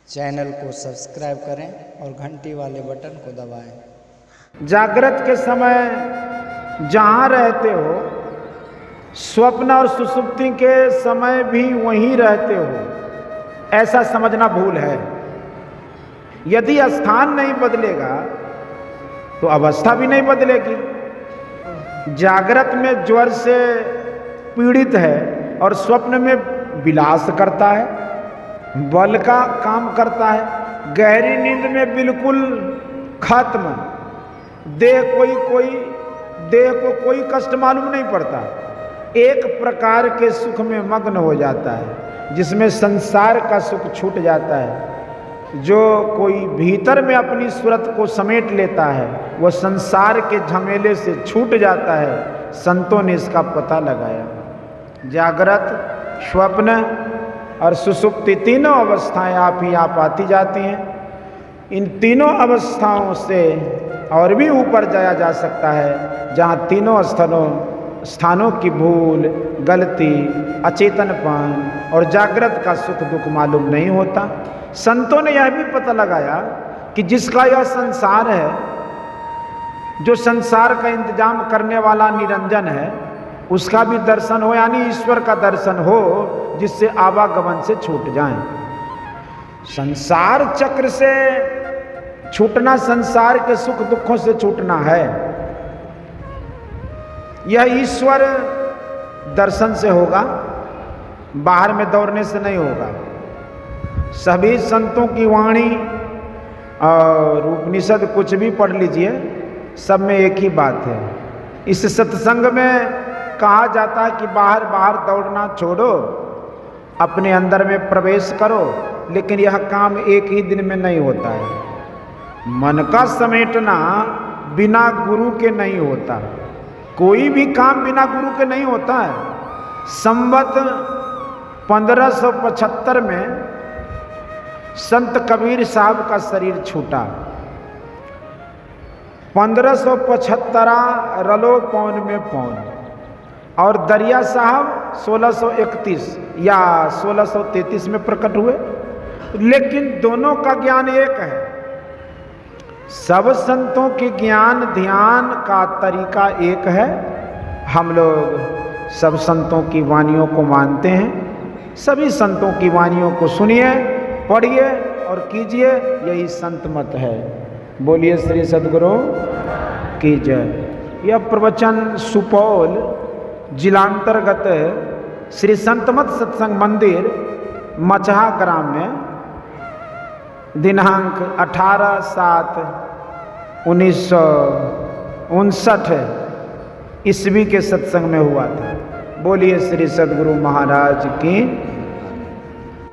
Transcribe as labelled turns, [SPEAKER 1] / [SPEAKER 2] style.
[SPEAKER 1] Channel को subscribe करें और घंटी वाले बटन को दबाएं।
[SPEAKER 2] जागृत के समय जहाँ रहते हो, स्वप्न और सुषुप्ति के समय भी वहीं रहते हो, ऐसा समझना भूल है। यदि स्थान नहीं बदलेगा तो अवस्था भी नहीं बदलेगी। जागृत में ज्वर से पीड़ित है और स्वप्न में विलास करता है, बल का काम करता है। गहरी नींद में बिल्कुल खत्म, देह को कोई कष्ट मालूम नहीं पड़ता। एक प्रकार के सुख में मग्न हो जाता है जिसमें संसार का सुख छूट जाता है। जो कोई भीतर में अपनी सूरत को समेट लेता है वह संसार के झमेले से छूट जाता है। संतों ने इसका पता लगाया। जागृत, स्वप्न और सुषुप्ति तीनों अवस्थाएं आप ही आप आती जाती हैं। इन तीनों अवस्थाओं से और भी ऊपर जाया जा सकता है, जहाँ तीनों स्थानों की भूल, गलती, अचेतनपन और जागृत का सुख दुख मालूम नहीं होता। संतों ने यह भी पता लगाया कि जिसका यह संसार है, जो संसार का इंतजाम करने वाला निरंजन है, उसका भी दर्शन हो, यानी ईश्वर का दर्शन हो, जिससे आवागमन से छूट जाएं। संसार चक्र से छूटना संसार के सुख दुखों से छूटना है। यह ईश्वर दर्शन से होगा, बाहर में दौड़ने से नहीं होगा। सभी संतों की वाणी और उपनिषद कुछ भी पढ़ लीजिए, सब में एक ही बात है। इस सत्संग में कहा जाता है कि बाहर दौड़ना छोड़ो, अपने अंदर में प्रवेश करो। लेकिन यह काम एक ही दिन में नहीं होता है। मन का समेटना बिना गुरु के नहीं होता। कोई भी काम बिना गुरु के नहीं होता है। संवत 1575 में संत कबीर साहब का शरीर छूटा। 1575 रलो पौन में पौन, और दरिया साहब 1631 या 1633 में प्रकट हुए। लेकिन दोनों का ज्ञान एक है। सब संतों के ज्ञान ध्यान का तरीका एक है। हम लोग सब संतों की वाणियों को मानते हैं। सभी संतों की वाणियों को सुनिए, पढ़िए और कीजिए, यही संत मत है। बोलिए श्री सद्गुरु की जय। यह प्रवचन सुपौल जिलांतर्गत श्री संतमत सत्संग मंदिर मचहा ग्राम में दिनांक 18/7/1959 ईस्वी के सत्संग में हुआ था। बोलिए श्री सद्गुरु महाराज की